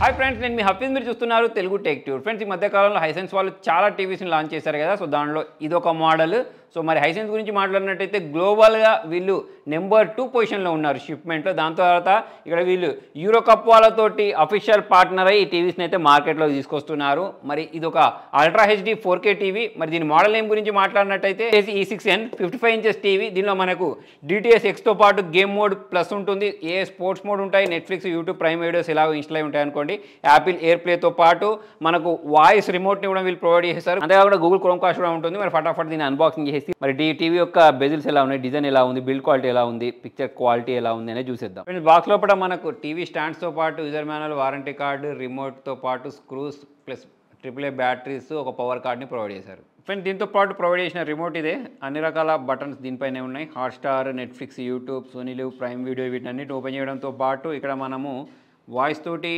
Hi friends, నేను మీ హఫీజ్. మీరు చూస్తున్నారు తెలుగు టెక్ ట్యూర్. ఫ్రెండ్స్, ఈ మధ్యకాలంలో హైసెన్స్ వాళ్ళు చాలా టీవీస్ని లాంచ్ చేశారు కదా. సో దానిలో ఇదొక మోడల్. సో మరి హైసెన్స్ గురించి మాట్లాడినట్టయితే గ్లోబల్గా వీళ్ళు నెంబర్ 2 పొజిషన్లో ఉన్నారు షిప్మెంట్లో. దాని తర్వాత ఇక్కడ వీళ్ళు యూరో కప్ వాళ్ళతోటి అఫీషియల్ పార్ట్నర్ అయ్యి ఈ టీవీస్ని అయితే మార్కెట్లోకి తీసుకొస్తున్నారు. మరి ఇది ఒక అల్ట్రా హెచ్డి 4K టీవీ. మరి దీని మోడల్ నేమ్ గురించి మాట్లాడినట్టయితే E6N 55 ఇంచెస్ టీవీ. దీనిలో మనకు DTS Xతో పాటు గేమ్ మోడ్ ప్లస్ ఉంటుంది, ఏ స్పోర్ట్స్ మోడ్ ఉంటాయి, నెట్ఫ్లిక్స్, యూట్యూబ్, ప్రైమ్ వీడియోస్ ఇలాగ ఇన్స్టాల్ అయి ఉంటాయి అనుకోండి. యాపిల్ ఎయిర్ ప్లేతో పాటు మనకు వాయిస్ రిమోట్ని కూడా వీళ్ళు ప్రొవైడ్ చేస్తారు. అంతేకాకుండా గూగుల్ క్రోమ్ కాస్ట్ కూడా ఉంటుంది. మరి ఫటాఫట్ దీన్ని అన్బాక్సింగ్ చేసి మరి టీవీ యొక్క బెజిల్స్ ఎలా ఉన్నాయి, డిజైన్ ఎలా ఉంది, బిల్డ్ క్వాలిటీ ఎలా ఉంది, పిక్చర్ క్వాలిటీ ఎలా ఉంది అనేది చూసేద్దాం. ఫ్రెండ్స్, బాక్స్ లోపల మనకు టీవీ స్టాండ్స్తో పాటు యూజర్ మాన్యువల్, వారంటీ కార్డు, రిమోట్తో పాటు స్క్రూస్ ప్లస్ AAA బ్యాటరీస్, ఒక పవర్ కార్డ్ని ప్రొవైడ్ చేశారు. ఫ్రెండ్స్, దీంతో పాటు ప్రొవైడ్ చేసిన రిమోట్ ఇదే. అన్ని రకాల బటన్స్ దీనిపైనే ఉన్నాయి. Hotstar, Netflix, YouTube, Sony LIV, Prime Video వీటన్నిటి ఓపెన్ చేయడంతో పాటు ఇక్కడ మనము వాయిస్ తోటి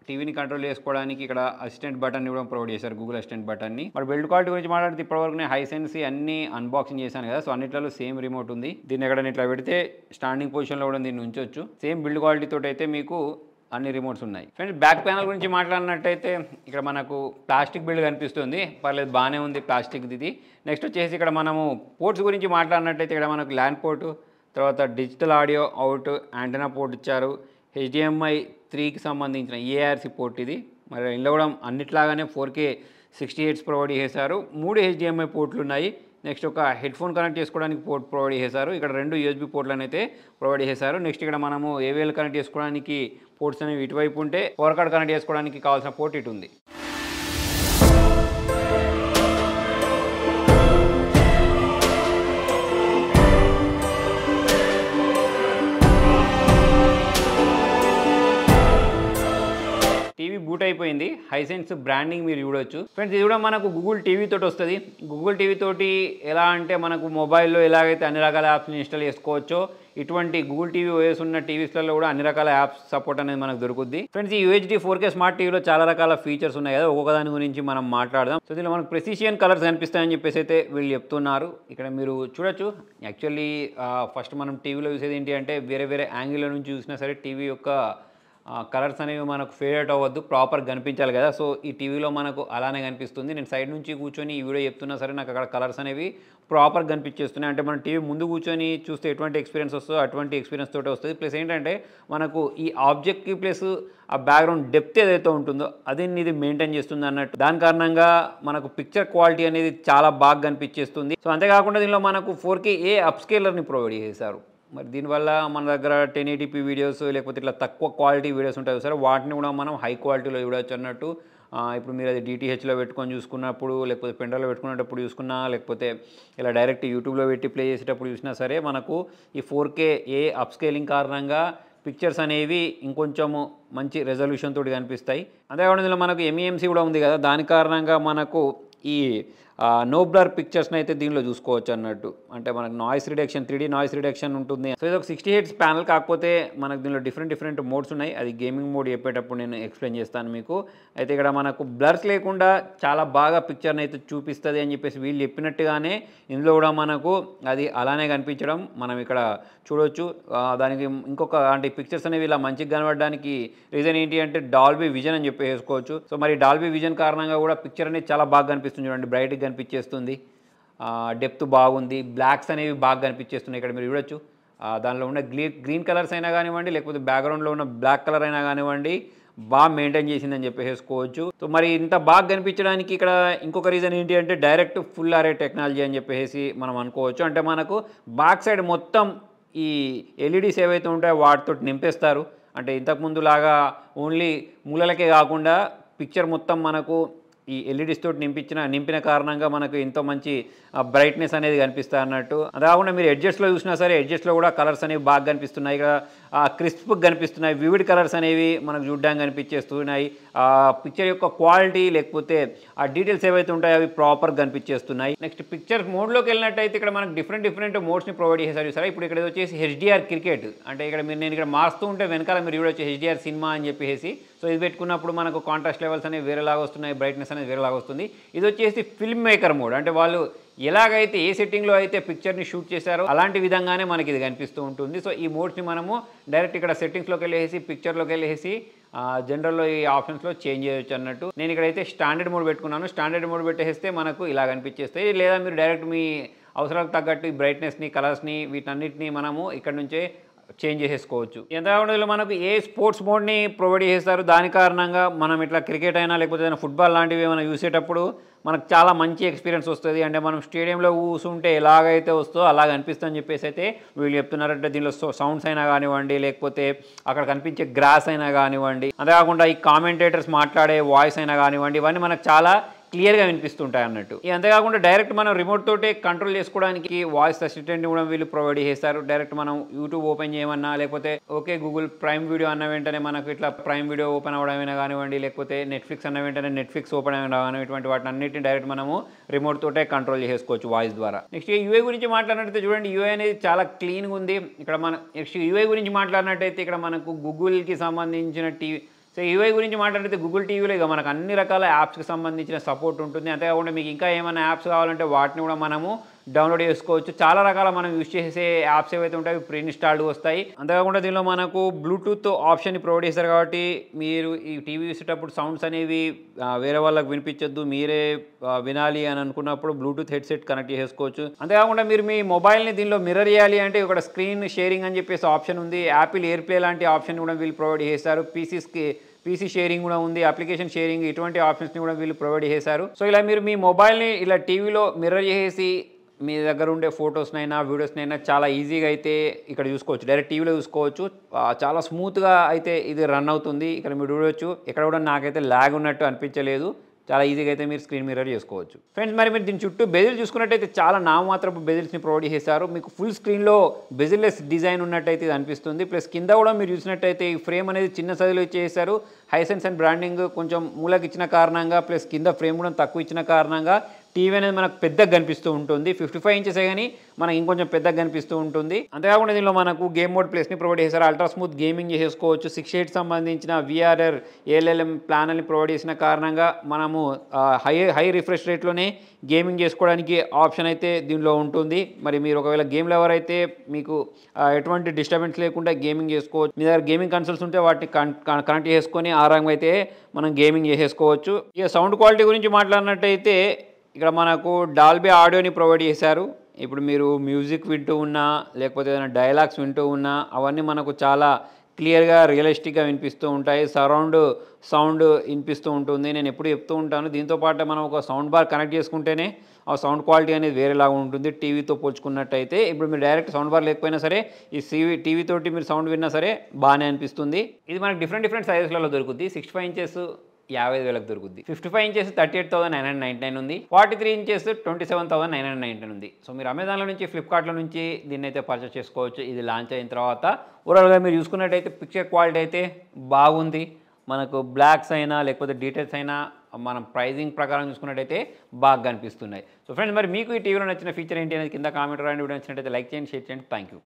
టీవీని కంట్రోల్ చేసుకోవడానికి ఇక్కడ అసిస్టెంట్ బటన్ కూడా ప్రొవైడ్ చేశారు, గూగుల్ అసిస్టెంట్ బటన్ని. మరి బిల్డ్ క్వాలిటీ గురించి మాట్లాడితే ఇప్పటివరకు నేను హైసెన్స్ అన్ని అన్బాక్సింగ్ చేశాను కదా. సో అన్నిట్లలో సేమ్ రిమోట్ ఉంది. దీన్ని ఎక్కడ ఇట్లా పెడితే స్టాండింగ్ పొజిషన్లో కూడా దీన్ని ఉంచవచ్చు. సేమ్ బిల్డ్ క్వాలిటీ తోటి అయితే మీకు అన్ని రిమోట్స్ ఉన్నాయి. ఫ్రెండ్స్, బ్యాక్ ప్యానల్ గురించి మాట్లాడినట్టయితే ఇక్కడ మనకు ప్లాస్టిక్ బిల్డ్ కనిపిస్తుంది. పర్లేదు, బాగానే ఉంది ప్లాస్టిక్ ఇది. నెక్స్ట్ వచ్చేసి ఇక్కడ మనము పోర్ట్స్ గురించి మాట్లాడినట్టయితే ఇక్కడ మనకు ల్యాండ్ పోర్టు, తర్వాత digital audio out, antenna port ఇచ్చారు, HDMI 3కి సంబంధించిన ARC పోర్ట్ ఇది. మరి ఇందులో కూడా అన్నిట్లాగానే 4K 60 Hz ప్రొవైడ్ చేశారు. 3 HDMI పోర్ట్లు ఉన్నాయి. నెక్స్ట్ ఒక హెడ్ ఫోన్ కనెక్ట్ చేసుకోవడానికి పోర్ట్ ప్రొవైడ్ చేశారు. ఇక్కడ 2 USB పోర్ట్లను అయితే ప్రొవైడ్ చేశారు. నెక్స్ట్ ఇక్కడ మనము AVL కనెక్ట్ చేసుకోవడానికి పోర్ట్స్ అనేవి ఇటువైపు ఉంటే, పవర్ కార్డ్ కనెక్ట్ చేసుకోవడానికి కావాల్సిన పోర్ట్ ఇటు ఉంది. టీవీ బూట్ అయిపోయింది. హైసెన్స్ బ్రాండింగ్ మీరు చూడొచ్చు. ఫ్రెండ్స్, ఇది కూడా మనకు గూగుల్ టీవీ తోటి వస్తుంది. గూగుల్ టీవీ తోటి ఎలా అంటే మనకు మొబైల్లో ఎలాగైతే అన్ని రకాల యాప్స్ని ఇన్స్టాల్ చేసుకోవచ్చో, ఇటువంటి గూగుల్ టీవీ OS ఉన్న టీవీస్లలో కూడా అన్ని రకాల యాప్స్ సపోర్ట్ అనేది మనకు దొరుకుద్ది. ఫ్రెండ్స్, ఈ UHD 4K స్మార్ట్ టీవీలో చాలా రకాల ఫీచర్స్ ఉన్నాయి కదా. ఒక్కొక్క దాని గురించి మనం మాట్లాడదాం. సో దీనిలో మనకు ప్రెసిషన్ కలర్స్ కనిపిస్తాయని చెప్పేసి అయితే వీళ్ళు చెప్తున్నారు. ఇక్కడ మీరు చూడొచ్చు. యాక్చువల్లీ ఫస్ట్ మనం టీవీలో చూసేది ఏంటి అంటే వేరే వేరే యాంగిల్లో నుంచి చూసినా సరే టీవీ యొక్క కలర్స్ అనేవి మనకు ఫేడ్ అవ్వద్దు, ప్రాపర్గా కనిపించాలి కదా. సో ఈ టీవీలో మనకు అలానే కనిపిస్తుంది. నేను సైడ్ నుంచి కూర్చొని ఈ వీడియో చెప్తున్నా సరే నాకు అక్కడ కలర్స్ అనేవి ప్రాపర్గా కనిపించేస్తున్నాయి. అంటే మనం టీవీ ముందు కూర్చొని చూస్తే ఎటువంటి ఎక్స్పీరియన్స్ వస్తుందో అటువంటి ఎక్స్పీరియన్స్ తోటే వస్తుంది. ప్లస్ ఏంటంటే మనకు ఈ ఆబ్జెక్ట్కి ప్లస్ ఆ బ్యాక్గ్రౌండ్ డెప్త్ ఏదైతే ఉంటుందో అది ఇది మెయింటైన్ చేస్తుంది అన్నట్టు. దాని కారణంగా మనకు పిక్చర్ క్వాలిటీ అనేది చాలా బాగా కనిపించేస్తుంది. సో అంతేకాకుండా దీనిలో మనకు 4K అప్స్కేలర్ని ప్రొవైడ్ చేశారు. మరి దీనివల్ల మన దగ్గర 1080p వీడియోస్ లేకపోతే ఇట్లా తక్కువ క్వాలిటీ వీడియోస్ ఉంటాయి సరే, వాటిని కూడా మనం హై క్వాలిటీలో చూడవచ్చు అన్నట్టు. ఇప్పుడు మీరు అది DTHలో పెట్టుకొని చూసుకున్నప్పుడు, లేకపోతే పెండ్రైవ్లో పెట్టుకునేటప్పుడు చూసుకున్నా, లేకపోతే ఇలా డైరెక్ట్ యూట్యూబ్లో పెట్టి ప్లే చేసేటప్పుడు చూసినా సరే మనకు ఈ 4K అప్స్కేలింగ్ కారణంగా పిక్చర్స్ అనేవి ఇంకొంచెము మంచి రెజల్యూషన్ తోటి కనిపిస్తాయి. అంతేకాకుండా ఇందులో మనకు MEMC కూడా ఉంది కదా. దాని కారణంగా మనకు ఈ నో బ్లర్ పిక్చర్స్ని అయితే దీనిలో చూసుకోవచ్చు అన్నట్టు. అంటే మనకు noise reduction, 3D noise reduction ఉంటుంది. సో ఇది ఒక 60 Hz ప్యానల్. కాకపోతే మనకు దీనిలో డిఫరెంట్ మోడ్స్ ఉన్నాయి. అది గేమింగ్ మోడ్ చెప్పేటప్పుడు నేను ఎక్స్ప్లెయిన్ చేస్తాను మీకు. అయితే ఇక్కడ మనకు బ్లర్స్ లేకుండా చాలా బాగా పిక్చర్ని అయితే చూపిస్తుంది అని చెప్పేసి వీళ్ళు చెప్పినట్టుగానే ఇందులో కూడా మనకు అది అలానే కనిపించడం మనం ఇక్కడ చూడవచ్చు. దానికి ఇంకొక అంటే పిక్చర్స్ అనేవి ఇలా మంచిగా కనబడడానికి రీజన్ ఏంటి అంటే డాల్బీ విజన్ అని చెప్పి వేసుకోవచ్చు. సో మరి డాల్బీ విజన్ కారణంగా కూడా పిక్చర్ అనేది చాలా బాగా కనిపిస్తుంది. చూడండి, బ్రైట్గా కనిపించేస్తుంది, డెప్త్ బాగుంది, బ్లాక్స్ అనేవి బాగా కనిపించేస్తున్నాయి. ఇక్కడ మీరు చూడొచ్చు. దానిలో ఉన్న గ్రీన్ కలర్స్ అయినా కానివ్వండి, లేకపోతే బ్యాక్గ్రౌండ్లో ఉన్న బ్లాక్ కలర్ అయినా కానివ్వండి, బాగా మెయింటైన్ చేసిందని చెప్పేసుకోవచ్చు. సో మరి ఇంత బాగా కనిపించడానికి ఇక్కడ ఇంకొక రీజన్ ఏంటి అంటే డైరెక్ట్ ఫుల్ అరే టెక్నాలజీ అని చెప్పేసి మనం అనుకోవచ్చు. అంటే మనకు బ్యాక్ సైడ్ మొత్తం ఈ LEDs ఏవైతే ఉంటాయో వాటితో నింపేస్తారు. అంటే ఇంతకుముందు లాగా ఓన్లీ మూలలకే కాకుండా పిక్చర్ మొత్తం మనకు ఈ LEDs తోటి నింపిన కారణంగా మనకు ఎంతో మంచి బ్రైట్నెస్ అనేది కనిపిస్తుంది అన్నట్టు. అది కాకుండా మీరు ఎడ్జెస్ట్లో చూసినా సరే ఎడ్జెస్ట్లో కూడా కలర్స్ అనేవి బాగా కనిపిస్తున్నాయి. ఇక్కడ క్రిస్ప్గా కనిపిస్తున్నాయి, వివిడ్ కలర్స్ అనేవి మనకు చూడడానికి కనిపించేస్తున్నాయి. పిక్చర్ యొక్క క్వాలిటీ లేకపోతే ఆ డీటెయిల్స్ ఏవైతే ఉంటాయో అవి ప్రాపర్గా కనిపించేస్తున్నాయి. నెక్స్ట్ పిక్చర్ మోడ్లోకి వెళ్ళినట్టయితే ఇక్కడ మనకు డిఫరెంట్ మోడ్స్ని ప్రొవైడ్ చేశారు సరే. ఇప్పుడు ఇక్కడ వచ్చేసి HDR క్రికెట్. అంటే ఇక్కడ నేను ఇక్కడ మారుస్తూ ఉంటే వెనకాల మీరు చూడొచ్చు HDR సినిమా అని చెప్పేసి. సో ఇది పెట్టుకున్నప్పుడు మనకు కాంట్రాస్ట్ లెవెల్స్ అనేవి వేరేలాగా వస్తున్నాయి, బ్రైట్నెస్ అనేది వేరేలాగా వస్తుంది. ఇది వచ్చేసి ఫిల్మ్ మేకర్ మోడ్. అంటే వాళ్ళు ఎలాగైతే ఏ సెట్టింగ్లో అయితే పిక్చర్ని షూట్ చేశారో అలాంటి విధంగానే మనకి ఇది కనిపిస్తూ ఉంటుంది. సో ఈ మోడ్స్ని మనము డైరెక్ట్ ఇక్కడ సెట్టింగ్స్లోకి వెళ్ళేసి పిక్చర్లోకి వెళ్ళేసి జనరల్లో ఈ ఆప్షన్స్లో చేంజ్ చేయొచ్చు అన్నట్టు. నేను ఇక్కడైతే స్టాండర్డ్ మోడ్ పెట్టుకున్నాను. స్టాండర్డ్ మోడ్ పెట్టేస్తే మనకు ఇలా కనిపించేస్తాయి. లేదా మీరు డైరెక్ట్ మీ అవసరాలకు తగ్గట్టు ఈ బ్రైట్నెస్ని, కలర్స్ని వీటన్నిటిని మనము ఇక్కడ నుంచే చేంజ్ చేసేసుకోవచ్చు. ఎంతకాకుండా మనకు ఏ స్పోర్ట్స్ మోడ్ని ప్రొవైడ్ చేస్తారు. దాని కారణంగా మనం ఇట్లా క్రికెట్ అయినా లేకపోతే ఏదైనా ఫుట్బాల్ లాంటివి ఏమైనా చూసేటప్పుడు మనకు చాలా మంచి ఎక్స్పీరియన్స్ వస్తుంది. అంటే మనం స్టేడియంలో కూర్చుంటే ఎలాగైతే వస్తుందో అలాగ అనిపిస్తుంది అని చెప్పేసి అయితే వీళ్ళు చెప్తున్నారంటే దీనిలో సౌండ్స్ అయినా కానివ్వండి, లేకపోతే అక్కడ కనిపించే గ్రాస్ అయినా కానివ్వండి, అంతేకాకుండా ఈ కామెంటేటర్స్ మాట్లాడే వాయిస్ అయినా కానివ్వండి, ఇవన్నీ మనకు చాలా క్లియర్గా వినిపిస్తుంటాయి అన్నట్టు. అంతేకాకుండా డైరెక్ట్ మనం రిమోట్ తోటే కంట్రోల్ చేసుకోవడానికి వాయిస్ అసిస్టెంట్ని కూడా వీళ్ళు ప్రొవైడ్ చేస్తారు. డైరెక్ట్ మనం యూట్యూబ్ ఓపెన్ చేయమన్నా, లేకపోతే ఓకే గూగుల్ ప్రైమ్ వీడియో అన్న వెంటనే మనకు ఇట్లా ప్రైమ్ వీడియో ఓపెన్ అవ్వడమైనా కానివ్వండి, లేకపోతే నెట్ఫ్లిక్స్ అన్న వెంటనే నెట్ఫ్లిక్స్ ఓపెన్ అవ్వడం కానీ ఇటువంటి వాటిని అన్నింటినీ డైరెక్ట్ మనము రిమోట్ తోటే కంట్రోల్ చేసుకోవచ్చు వాయిస్ ద్వారా. నెక్స్ట్ యూఐ గురించి మాట్లాడినట్టయితే చూడండి, యూఐ అనేది చాలా క్లీన్గా ఉంది. ఇక్కడ మన నెక్స్ట్ యూఐ గురించి మాట్లాడినట్టయితే ఇక్కడ మనకు గూగుల్కి సంబంధించిన టీవీ. సో యూఐ గురించి మాట్లాడితే గూగుల్ టీవీలో ఇక మనకు అన్ని రకాల యాప్స్కి సంబంధించిన సపోర్ట్ ఉంటుంది. అంతేకాకుండా మీకు ఇంకా ఏమైనా యాప్స్ కావాలంటే వాటిని కూడా మనము డౌన్లోడ్ చేసుకోవచ్చు. చాలా రకాల మనం యూజ్ చేసే యాప్స్ ఏవైతే ఉంటాయో ప్రీ ఇన్స్టాల్డ్ వస్తాయి. అంతేకాకుండా దీనిలో మనకు బ్లూటూత్ ఆప్షన్ని ప్రొవైడ్ చేస్తారు కాబట్టి మీరు ఈ టీవీ చూసేటప్పుడు సౌండ్స్ అనేవి వేరే వాళ్ళకి వినిపించొద్దు, మీరే వినాలి అని అనుకున్నప్పుడు బ్లూటూత్ హెడ్సెట్ కనెక్ట్ చేసుకోవచ్చు. అంతేకాకుండా మీరు మీ మొబైల్ని దీనిలో మిర్రర్ చేయాలి అంటే ఇక్కడ స్క్రీన్ షేరింగ్ అని చెప్పేసి ఆప్షన్ ఉంది. యాపిల్ ఎయిర్ప్లే లాంటి ఆప్షన్ కూడా వీళ్ళు ప్రొవైడ్ చేస్తారు. పీసీ షేరింగ్ కూడా ఉంది, అప్లికేషన్ షేరింగ్, ఇటువంటి ఆప్షన్స్ని కూడా వీళ్ళు ప్రొవైడ్ చేశారు. సో ఇలా మీరు మీ మొబైల్ని ఇలా టీవీలో మిర్రర్ చేసి మీ దగ్గర ఉండే ఫొటోస్నైనా వీడియోస్నైనా చాలా ఈజీగా అయితే ఇక్కడ చూసుకోవచ్చు. డైరెక్ట్ టీవీలో చూసుకోవచ్చు. చాలా స్మూత్గా అయితే ఇది రన్ అవుతుంది. ఇక్కడ మీరు చూడవచ్చు. ఇక్కడ కూడా నాకైతే ల్యాగ్ ఉన్నట్టు అనిపించలేదు. చాలా ఈజీగా అయితే మీరు స్క్రీన్ మిర్రర్ చేసుకోవచ్చు. ఫ్రెండ్స్ మరి మీరు దీని చుట్టూ బెజిల్ చూసుకున్నట్టయితే చాలా నామమాత్రపు బెజిల్స్ని ప్రొవైడ్ చేశారు. మీకు ఫుల్ స్క్రీన్లో బెజిల్లెస్ డిజైన్ ఉన్నట్టయితే ఇది అనిపిస్తుంది. ప్లస్ కింద కూడా మీరు చూసినట్టయితే ఈ ఫ్రేమ్ అనేది చిన్న సైజులో ఇచ్చేసారు. హైసెన్స్ అండ్ బ్రాండింగ్ కొంచెం మూలకి ఇచ్చిన కారణంగా, ప్లస్ కింద ఫ్రేమ్ కూడా తక్కువ ఇచ్చిన కారణంగా టీవీ అనేది మనకు పెద్దగా కనిపిస్తూ ఉంటుంది. 55 ఇంచెస్ కానీ మనకు ఇంకొంచెం పెద్దగా కనిపిస్తూ ఉంటుంది. అంతేకాకుండా దీనిలో మనకు గేమ్ మోడ్ ప్లేస్ని ప్రొవైడ్ చేశారు. అల్ట్రా స్మూత్ గేమింగ్ చేసుకోవచ్చు. 6:8 సంబంధించిన విఆర్ఆర్ ఏఎల్ఎల్ఎం ప్లానల్ని ప్రొవైడ్ చేసిన కారణంగా మనము హై రిఫ్రెష్ రేట్లోనే గేమింగ్ చేసుకోవడానికి ఆప్షన్ అయితే దీనిలో ఉంటుంది. మరి మీరు ఒకవేళ గేమ్ లవర్ అయితే మీకు ఎటువంటి డిస్టర్బెన్స్ లేకుండా గేమింగ్ చేసుకోవచ్చు. మీ దగ్గర గేమింగ్ కన్సోల్స్ ఉంటే వాటిని కనెక్ట్ చేసుకొని ఆ రంగం అయితే మనం గేమింగ్ చేసేసుకోవచ్చు. ఇక సౌండ్ క్వాలిటీ గురించి మాట్లాడినట్టయితే ఇక్కడ మనకు డాల్బీ ఆడియోని ప్రొవైడ్ చేశారు. ఇప్పుడు మీరు మ్యూజిక్ వింటూ ఉన్నా, లేకపోతే ఏదైనా డైలాగ్స్ వింటూ ఉన్నా అవన్నీ మనకు చాలా క్లియర్గా రియలిస్టిక్గా వినిపిస్తూ ఉంటాయి. సరౌండ్ సౌండ్ వినిపిస్తూ ఉంటుంది. నేను ఎప్పుడు చెప్తూ ఉంటాను, దీంతోపాటు మనం ఒక సౌండ్ బార్ కనెక్ట్ చేసుకుంటేనే ఆ సౌండ్ క్వాలిటీ అనేది వేరేలాగా ఉంటుంది టీవీతో పోల్చుకున్నట్టయితే. ఇప్పుడు మీరు డైరెక్ట్ సౌండ్ బార్ లేకపోయినా సరే ఈ టీవీ తోటి మీరు సౌండ్ విన్నా సరే బాగానే అనిపిస్తుంది. ఇది మనకు డిఫరెంట్ సైజెస్లలో దొరుకుతుంది. 65 ఇంచెస్ 55,000కి దొరుకుతుంది. 55 ఇంచెస్ 38,999 ఉంది. 43 ఇంచెస్ 27,999 ఉంది. సో మీరు అమెజాన్లో నుంచి, ఫ్లిప్కార్ట్లో నుంచి దీన్ని అయితే పర్చేస్ చేసుకోవచ్చు. ఇది లాంచ్ అయిన తర్వాత ఓవరాల్గా మీరు చూసుకున్నట్టయితే పిక్చర్ క్వాలిటీ అయితే బాగుంది. మనకు బ్లాక్స్ అయినా లేకపోతే డీటెయిల్స్ అయినా మనం ప్రైజింగ్ ప్రకారం చూసుకున్నట్టయితే బాగా కనిపిస్తున్నాయి. సో ఫ్రెండ్స్ మరి మీకు ఈ టీవీలో నచ్చిన ఫీచర్ ఏంటి అనేది కింద కామెంట్ రాయండి. వీడియో నచ్చినట్టయితే లైక్ చేయండి, షేర్ చేయండి. Thank you.